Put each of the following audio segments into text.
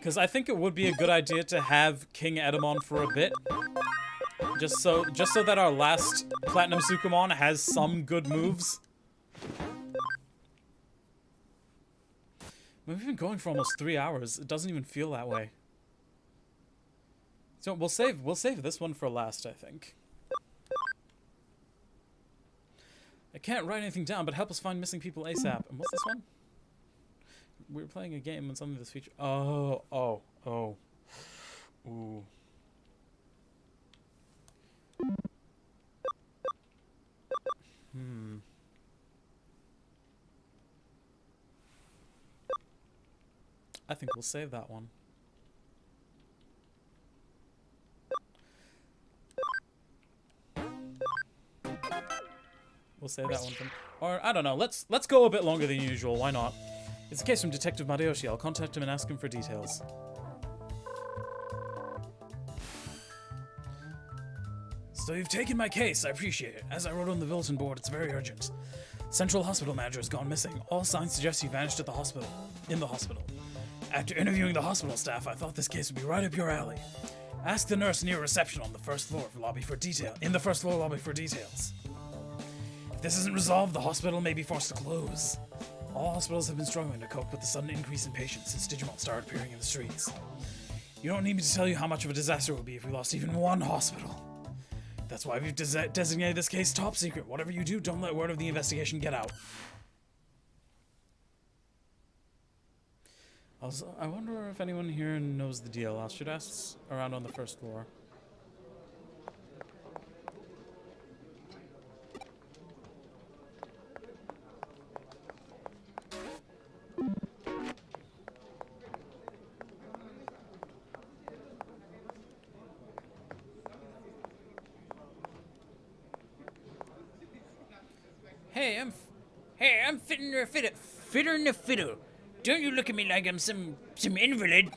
because I think it would be a good idea to have King Edamon for a bit. Just so that our last Platinum Sukumon has some good moves. We've been going for almost 3 hours. It doesn't even feel that way. So we'll save this one for last, I think. I can't write anything down, but help us find missing people ASAP. And what's this one? We were playing a game and suddenly this feature. Oh. Ooh. I think we'll save that one. We'll save that one from, or I don't know. Let's go a bit longer than usual. Why not? It's a case from Detective Matayoshi. I'll contact him and ask him for details. So you've taken my case. I appreciate it. As I wrote on the bulletin board, it's very urgent. Central Hospital Manager has gone missing. All signs suggest he vanished at the hospital. In the hospital. After interviewing the hospital staff, I thought this case would be right up your alley. Ask the nurse near reception on the first floor lobby for detail. In the first floor lobby for details. If this isn't resolved, the hospital may be forced to close. All hospitals have been struggling to cope with the sudden increase in patients since Digimon started appearing in the streets. You don't need me to tell you how much of a disaster it would be if we lost even one hospital. That's why we've designated this case top secret. Whatever you do, don't let word of the investigation get out. Also, I wonder if anyone here knows the deal. I should ask around on the first floor. Hey, I'm fitter than a fiddle. Don't you look at me like I'm some invalid.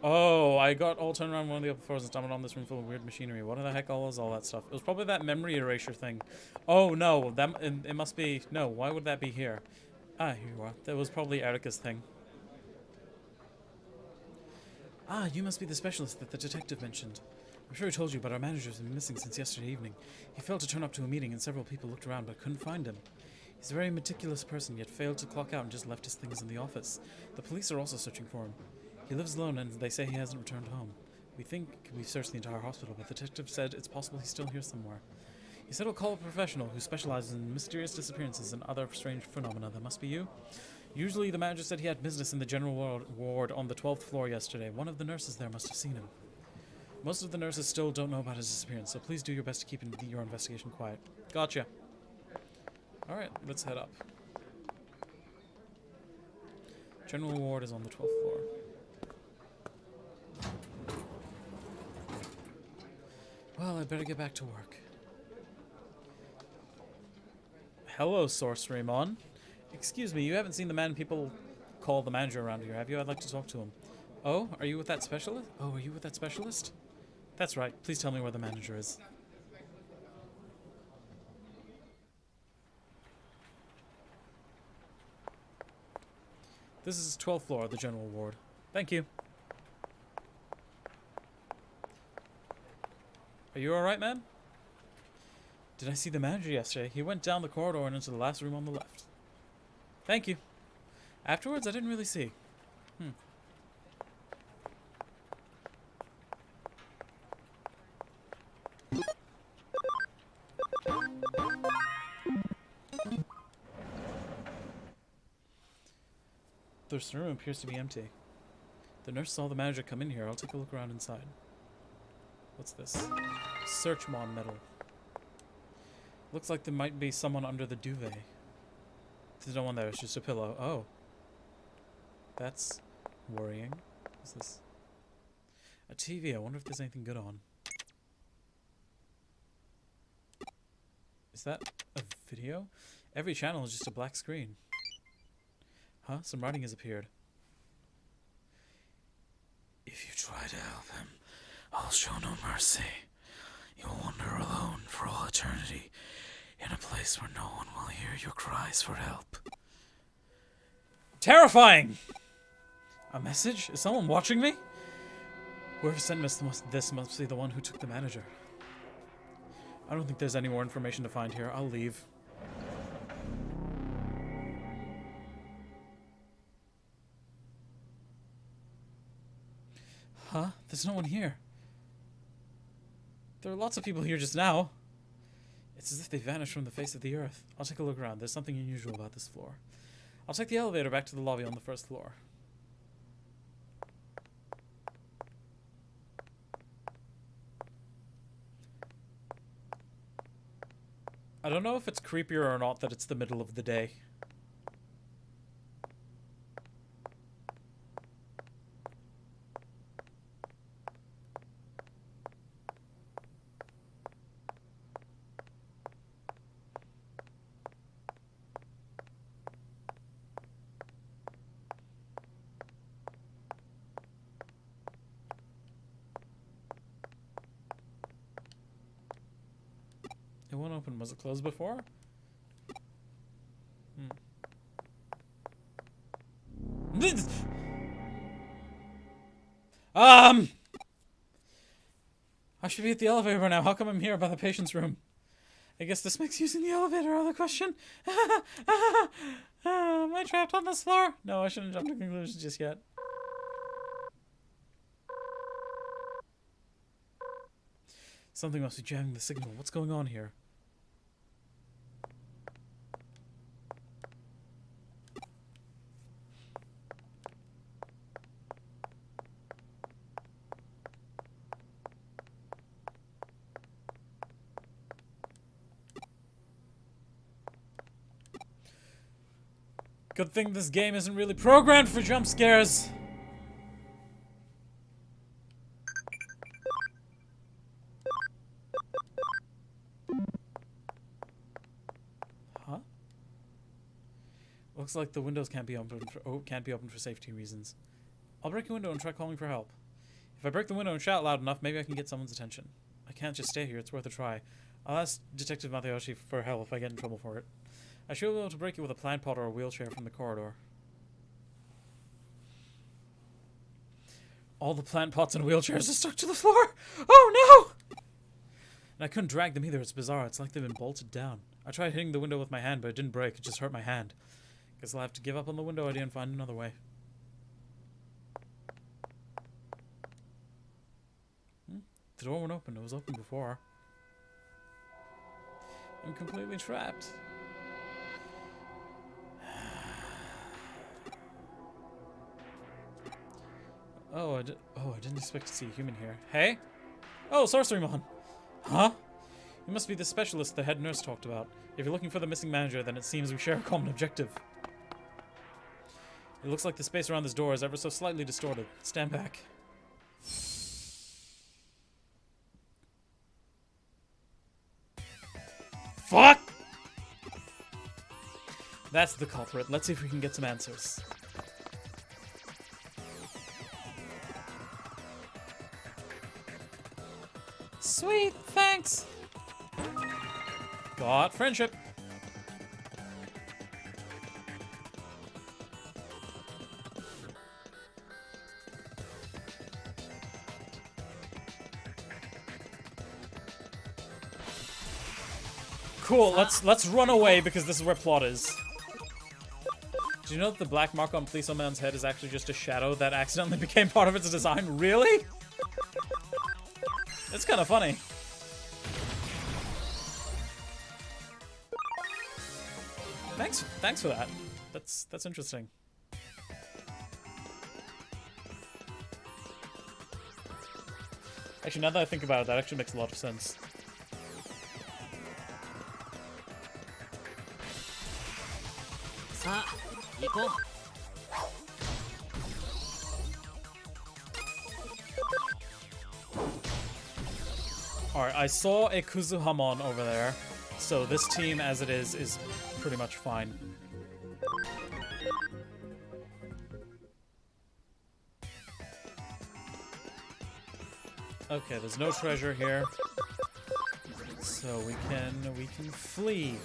Oh, I got all turned around one of the upper floors and stumbled on this room full of weird machinery. What the heck was all that stuff? It was probably that memory erasure thing. Oh no, it must be. No, why would that be here? Ah, here you are. That was probably Erica's thing. Ah, you must be the specialist that the detective mentioned. I'm sure he told you, but our manager's been missing since yesterday evening. He failed to turn up to a meeting and several people looked around but couldn't find him. He's a very meticulous person, yet failed to clock out and just left his things in the office. The police are also searching for him. He lives alone and they say he hasn't returned home. We think we've searched the entire hospital, but the detective said it's possible he's still here somewhere. He said he'll call a professional who specializes in mysterious disappearances and other strange phenomena. That must be you? Usually the manager said he had business in the general ward on the 12th floor yesterday. One of the nurses there must have seen him. Most of the nurses still don't know about his disappearance, so please do your best to keep your investigation quiet. Gotcha. Alright, let's head up. General ward is on the 12th floor. Well, I'd better get back to work. Hello, Sorcerymon. Excuse me, you haven't seen the man people call the manager around here, have you? I'd like to talk to him. Oh, are you with that specialist? Oh, are you with that specialist? That's right. Please tell me where the manager is. This is 12th floor of the general ward. Thank you. Are you alright, man? Did I see the manager yesterday? He went down the corridor and into the last room on the left. Thank you. Afterwards, I didn't really see. This room appears to be empty. The nurse saw the manager come in here. I'll take a look around inside. What's this? Searchmon medal. Looks like there might be someone under the duvet. There's no one there. It's just a pillow. Oh. That's worrying. What's this? A TV. I wonder if there's anything good on. Is that a video? Every channel is just a black screen. Huh? Some writing has appeared. If you try to help him, I'll show no mercy. You will wander alone for all eternity. In a place where no one will hear your cries for help. Terrifying! A message? Is someone watching me? Whoever sent this must be the one who took the manager. I don't think there's any more information to find here. I'll leave. Huh? There's no one here. There are lots of people here just now. It's as if they vanished from the face of the earth. I'll take a look around. There's something unusual about this floor. I'll take the elevator back to the lobby on the first floor. I don't know if it's creepier or not that it's the middle of the day. It won't open. Was it closed before? I should be at the elevator by now. How come I'm here by the patient's room? I guess this makes using the elevator out of the question. Am I trapped on this floor? No, I shouldn't jump to conclusions just yet. Something must be jamming the signal. What's going on here? Good thing this game isn't really programmed for jump scares. Huh? Looks like the windows can't be opened for safety reasons. I'll break a window and try calling for help. If I break the window and shout loud enough, maybe I can get someone's attention. I can't just stay here. It's worth a try. I'll ask Detective Matayoshi for help if I get in trouble for it. I should be able to break it with a plant pot or a wheelchair from the corridor. All the plant pots and wheelchairs are stuck to the floor! Oh no! And I couldn't drag them either. It's bizarre. It's like they've been bolted down. I tried hitting the window with my hand, but it didn't break. It just hurt my hand. Guess I'll have to give up on the window idea and find another way. The door won't open. It was open before. I'm completely trapped. Oh, I didn't expect to see a human here. Hey? Oh, Sorcerymon! Huh? You must be the specialist the head nurse talked about. If you're looking for the missing manager, then it seems we share a common objective. It looks like the space around this door is ever so slightly distorted. Stand back. Fuck! That's the culprit. Let's see if we can get some answers. Sweet, thanks. Got friendship. Cool, let's run away because this is where plot is. Do you know that the black mark on Policeman's head is actually just a shadow that accidentally became part of its design? Really? It's kind of funny. Thanks for that. That's interesting. Actually, now that I think about it, that actually makes a lot of sense. Alright, I saw a Kuzuhamon over there, so this team as it is pretty much fine. Okay, there's no treasure here. So we can flee.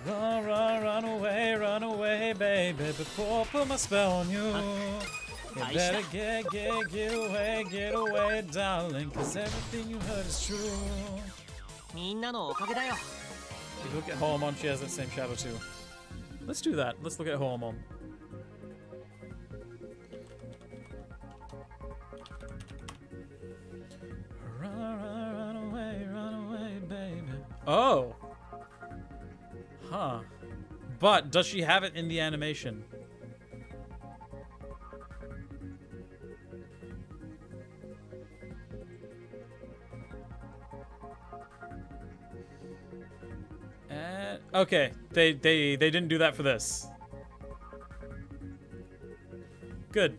Run away, baby, before I put my spell on you. You better get away, darling, cause everything you heard is true. みんなのおかげだよ。 If you look at Hoemon, she has that same shadow too. Let's do that. Let's look at Hoemon. Run away, baby. Oh! Huh. But does she have it in the animation? Okay, they didn't do that for this. Good.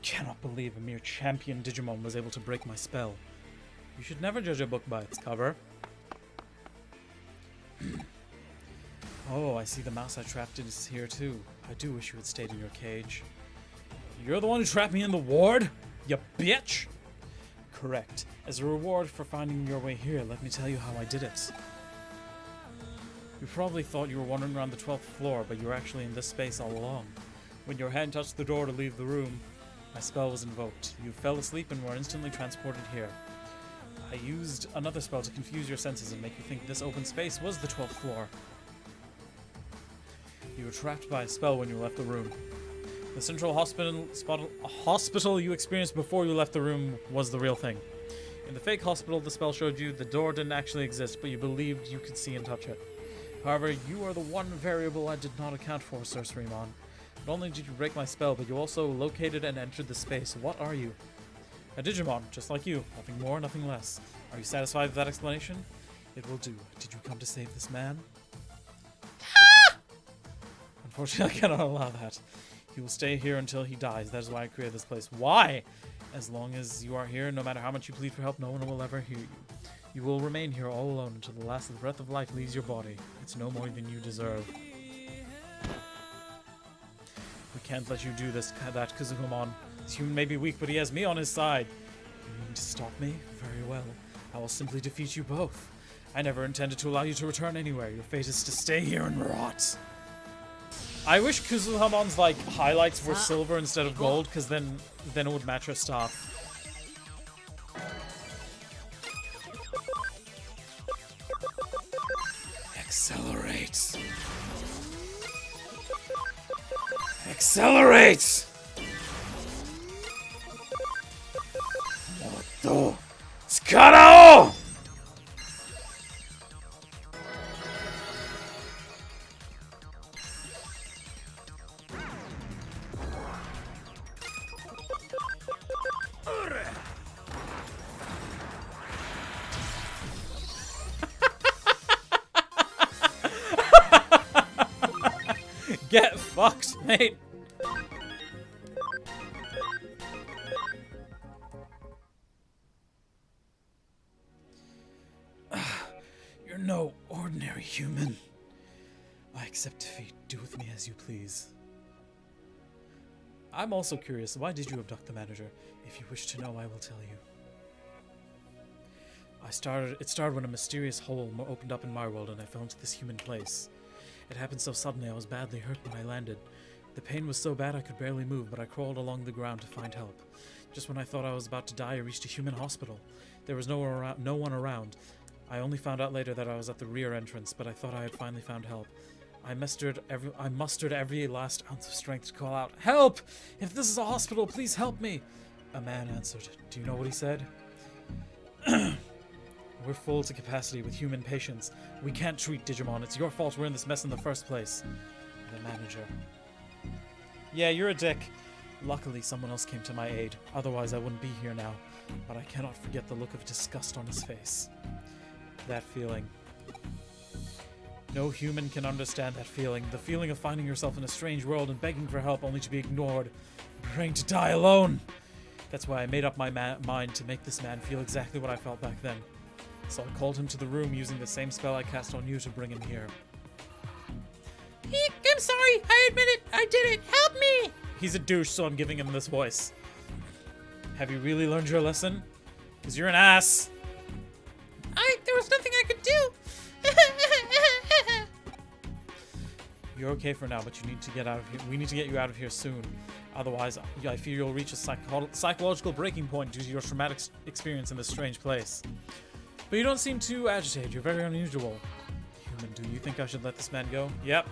Cannot believe a mere champion Digimon was able to break my spell. You should never judge a book by its cover. Oh, I see the mouse I trapped is here too. I do wish you had stayed in your cage. You're the one who trapped me in the ward? You bitch! Correct. As a reward for finding your way here, let me tell you how I did it. You probably thought you were wandering around the 12th floor, but you were actually in this space all along. When your hand touched the door to leave the room, my spell was invoked. You fell asleep and were instantly transported here. I used another spell to confuse your senses and make you think this open space was the 12th floor. You were trapped by a spell when you left the room. The central hospital you experienced before you left the room was the real thing. In the fake hospital the spell showed you the door didn't actually exist, but you believed you could see and touch it. However, you are the one variable I did not account for, Surcerimon. Not only did you break my spell, but you also located and entered the space. What are you? A Digimon, just like you. Nothing more, nothing less. Are you satisfied with that explanation? It will do. Did you come to save this man? Unfortunately, I cannot allow that. He will stay here until he dies. That is why I created this place. Why? As long as you are here, no matter how much you plead for help, no one will ever hear you. You will remain here all alone until the last breath of life leaves your body. It's no more than you deserve. We can't let you do that, Kazumamon. This human may be weak, but he has me on his side. You mean to stop me? Very well. I will simply defeat you both. I never intended to allow you to return anywhere. Your fate is to stay here and rot. I wish Kuzuhamon's like highlights were silver instead of gold, because then it would match her stuff. Accelerate. Accelerate! Moto Tsukarao! Get fucked, mate. You're no ordinary human. I accept defeat. Do with me as you please. I'm also curious, why did you abduct the manager? If you wish to know, I will tell you. It started when a mysterious hole opened up in my world and I fell into this human place. It happened so suddenly I was badly hurt when I landed. The pain was so bad I could barely move, but I crawled along the ground to find help. Just when I thought I was about to die, I reached a human hospital. There was no one around. I only found out later that I was at the rear entrance, but I thought I had finally found help. I mustered every last ounce of strength to call out, "Help! If this is a hospital, please help me!" A man answered. Do you know what he said? We're full to capacity with human patients. We can't treat Digimon. It's your fault we're in this mess in the first place. The manager. Yeah, you're a dick. Luckily, someone else came to my aid. Otherwise, I wouldn't be here now. But I cannot forget the look of disgust on his face. That feeling. No human can understand that feeling. The feeling of finding yourself in a strange world and begging for help only to be ignored. Praying to die alone. That's why I made up my mind to make this man feel exactly what I felt back then. So I called him to the room using the same spell I cast on you to bring him here. Eek, I'm sorry. I admit it. I did it. Help me. He's a douche, so I'm giving him this voice. Have you really learned your lesson? Because you're an ass. There was nothing I could do. You're okay for now, but you need to get out of here. We need to get you out of here soon. Otherwise, I fear you'll reach a psychological breaking point due to your traumatic experience in this strange place. But you don't seem too agitated. You're very unusual. Human, do you think I should let this man go? Yep.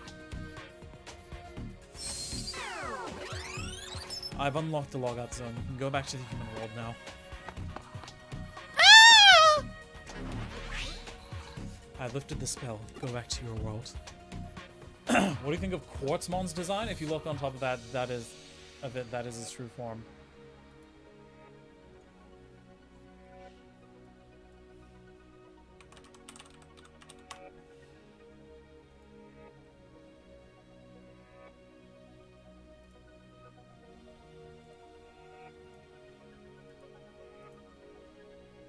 I've unlocked the logout zone. You can go back to the human world now. Ah! I lifted the spell. Go back to your world. What do you think of Quartzmon's design? If you look on top of that, that is his true form.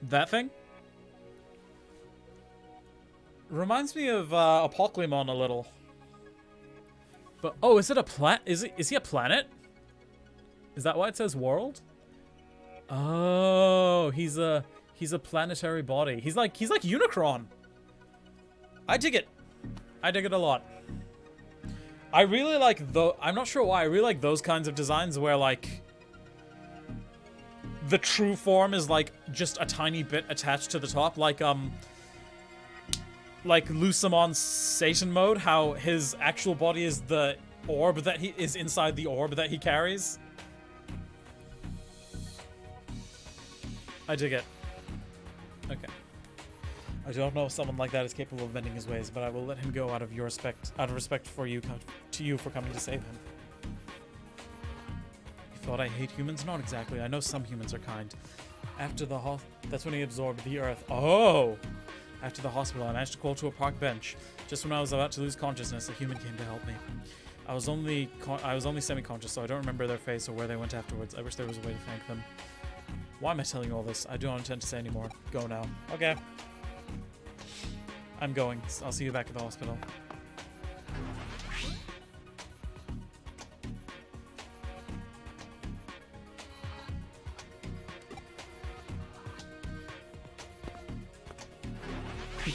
That thing? Reminds me of a Pokemon a little. But oh, is it a is he a planet? Is that why it says world? Oh, he's a planetary body. He's like Unicron. I dig it. I dig it a lot. I really like I'm not sure why. I really like those kinds of designs where like the true form is like just a tiny bit attached to the top, like Lucimon's Satan mode, how his actual body is the orb that he is inside the orb that he carries. I dig it. Okay. I don't know if someone like that is capable of bending his ways, but I will let him go out of respect for you, to you for coming to save him. You thought I hate humans? Not exactly. I know some humans are kind. After the that's when he absorbed the earth. Oh! After the hospital, I managed to crawl to a park bench. Just when I was about to lose consciousness, a human came to help me. I was only semi-conscious, so I don't remember their face or where they went afterwards. I wish there was a way to thank them. Why am I telling you all this? I don't intend to say anymore. Go now. Okay. I'm going. I'll see you back at the hospital. Me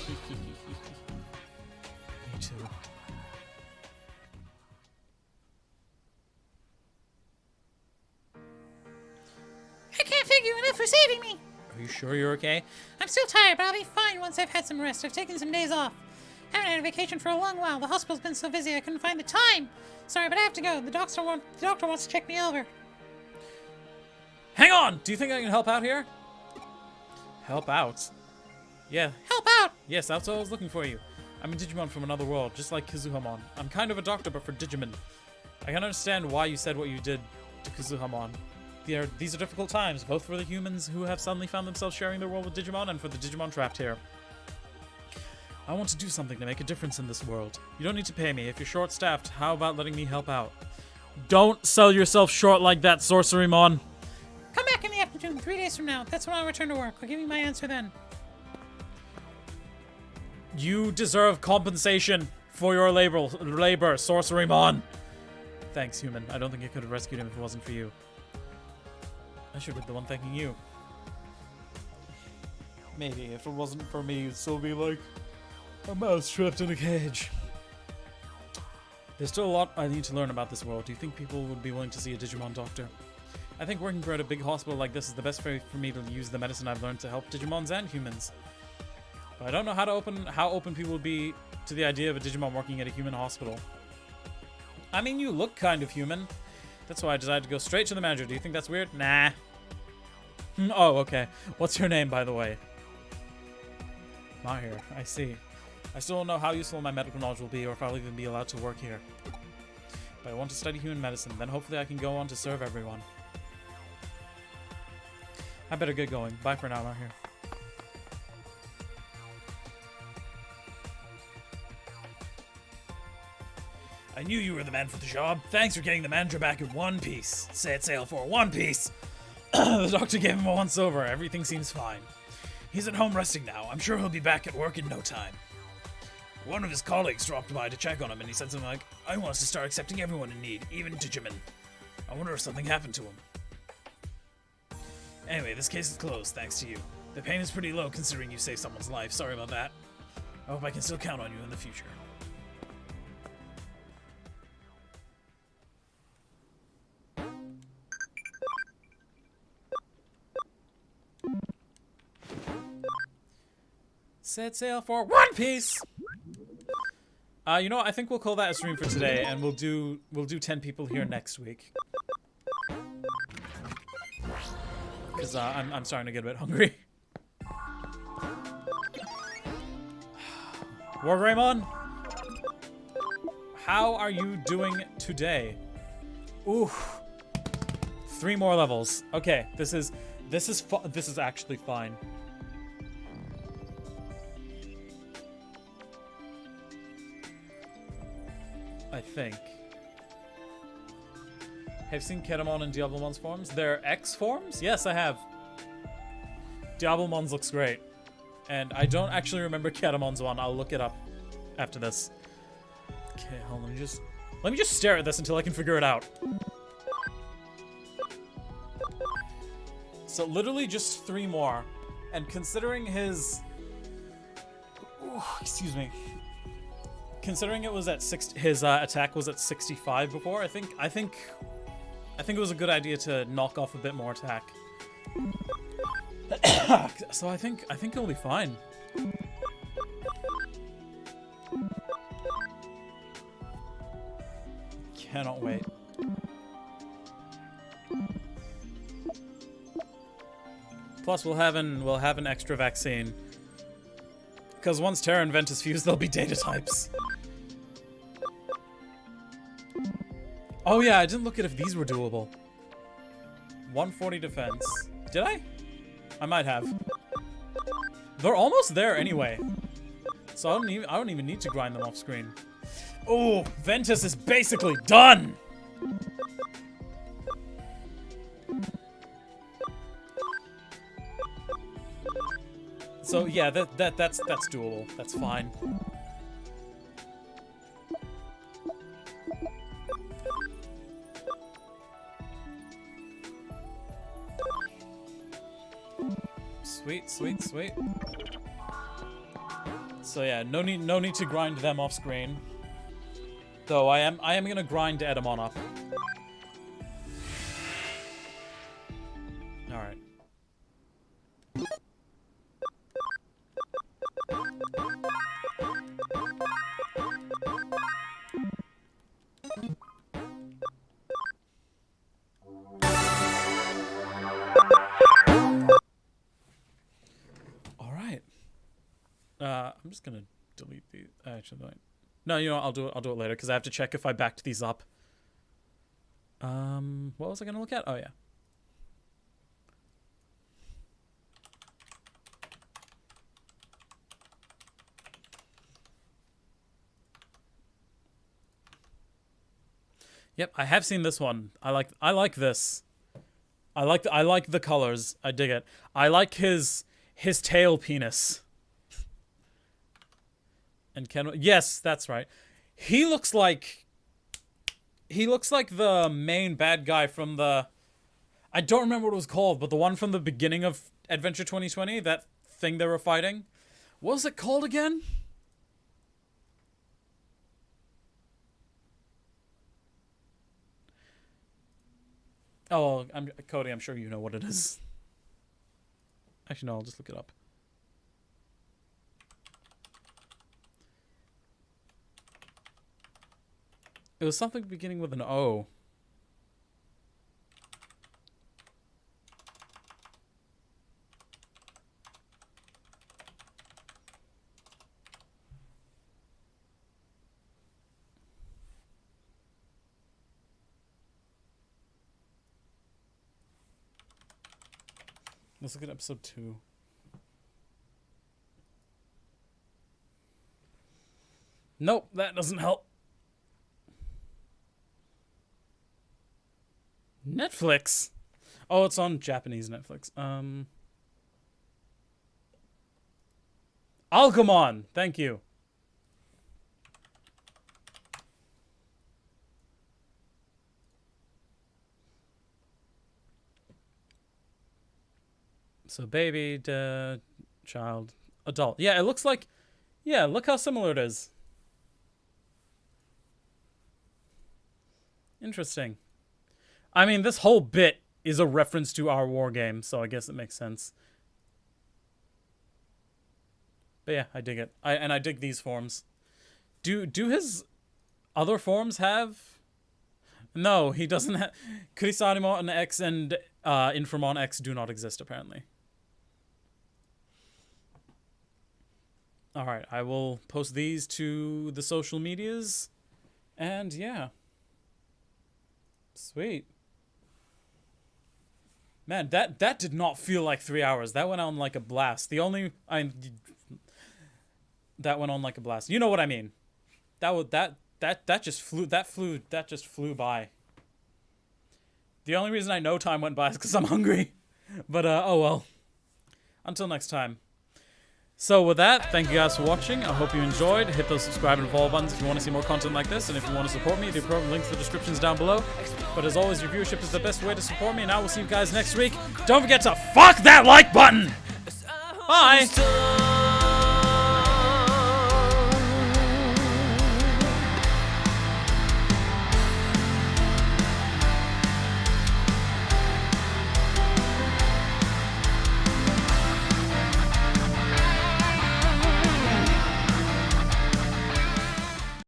too. I can't thank you enough for saving me. Are you sure you're okay? I'm still tired, but I'll be fine once I've had some rest. I've taken some days off. I haven't had a vacation for a long while. The hospital's been so busy I couldn't find the time. Sorry, but I have to go. The doctor wants to check me over. Hang on! Do you think I can help out here? Help out? Yeah. Help out! Yes, that's what I was looking for you. I'm a Digimon from another world, just like Kazuhamon. I'm kind of a doctor, but for Digimon. I can understand why you said what you did to Kazuhamon. These are difficult times, both for the humans who have suddenly found themselves sharing their world with Digimon and for the Digimon trapped here. I want to do something to make a difference in this world. You don't need to pay me. If you're short-staffed, how about letting me help out? Don't sell yourself short like that, Sorcerymon! Come back in the afternoon, 3 days from now. That's when I'll return to work. I'll give you my answer then. You deserve compensation for your labor, Sorcerymon! Thanks, human. I don't think I could have rescued him if it wasn't for you. I should be the one thanking you. Maybe if it wasn't for me, you'd still be like a mouse trapped in a cage. There's still a lot I need to learn about this world. Do you think people would be willing to see a Digimon doctor? I think working for at a big hospital like this is the best way for me to use the medicine I've learned to help Digimons and humans. But I don't know how open people would be to the idea of a Digimon working at a human hospital. I mean, you look kind of human. That's why I decided to go straight to the manager. Do you think that's weird? Nah. Oh, okay. What's your name, by the way? Mahir. I see. I still don't know how useful my medical knowledge will be or if I'll even be allowed to work here. But I want to study human medicine. Then hopefully I can go on to serve everyone. I better get going. Bye for now, Mahir. I knew you were the man for the job. Thanks for getting the manager back in one piece. Set sail for one piece. The doctor gave him a once over. Everything seems fine. He's at home resting now. I'm sure he'll be back at work in no time. One of his colleagues dropped by to check on him, and he said something like, I want us to start accepting everyone in need, even Digimon. I wonder if something happened to him. Anyway, this case is closed, thanks to you. The payment's pretty low considering you saved someone's life. Sorry about that. I hope I can still count on you in the future. Set sail for One Piece! You know what? I think we'll call that a stream for today, and we'll do 10 people here next week. Because I'm starting to get a bit hungry. Wargreymon, how are you doing today? Ooh, 3 more levels. Okay, this is actually fine. I think. Have you seen Ketamon and Diablomon's forms? Their X forms? Yes, I have. Diablomon's looks great. And I don't actually remember Ketamon's one. I'll look it up after this. Okay, hold on. Let me just stare at this until I can figure it out. So literally just 3 more. And considering his... Ooh, excuse me. Considering it was at his attack was at 65 before, I think it was a good idea to knock off a bit more attack. So I think it'll be fine. Cannot wait. Plus we'll have an extra vaccine. Because once Terra and Ventus fuse, there'll be data types. Oh yeah, I didn't look at if these were doable. 140 defense. Did I? I might have. They're almost there anyway. So I don't even need to grind them off screen. Oh, Ventus is basically done! So yeah, that's doable. That's fine. Sweet, sweet, sweet. So yeah, no need to grind them off screen. Though I am gonna grind Edamon up. Alright. Alright. I'm just gonna delete these. Actually, no, you know what, I'll do it later because I have to check if I backed these up. What was I gonna look at? Oh yeah. Yep, I have seen this one. I like this. I like the colors. I dig it. I like his tail penis. And yes, that's right. He looks like the main bad guy from the, I don't remember what it was called, but the one from the beginning of Adventure 2020, that thing they were fighting. What was it called again? Oh, Cody, I'm sure you know what it is. Actually, no, I'll just look it up. It was something beginning with an O. Let's look at episode 2. Nope, that doesn't help. Netflix? Oh, it's on Japanese Netflix. Algamon, thank you. So baby, child, adult. Yeah, it looks like... Yeah, look how similar it is. Interesting. I mean, this whole bit is a reference to our war game, so I guess it makes sense. But yeah, I dig it. I dig these forms. Do his other forms have... No, he doesn't have... Kurisarimon X and Inframon X do not exist, apparently. Alright, I will post these to the social medias. And yeah. Sweet. Man, that did not feel like 3 hours. That went on like a blast. That went on like a blast. You know what I mean. That just flew by. The only reason I know time went by is because I'm hungry. But oh well. Until next time. So with that, thank you guys for watching. I hope you enjoyed. Hit those subscribe and follow buttons if you want to see more content like this. And if you want to support me, do program links in the descriptions down below. But as always, your viewership is the best way to support me. And I will see you guys next week. Don't forget to fuck that like button! Bye!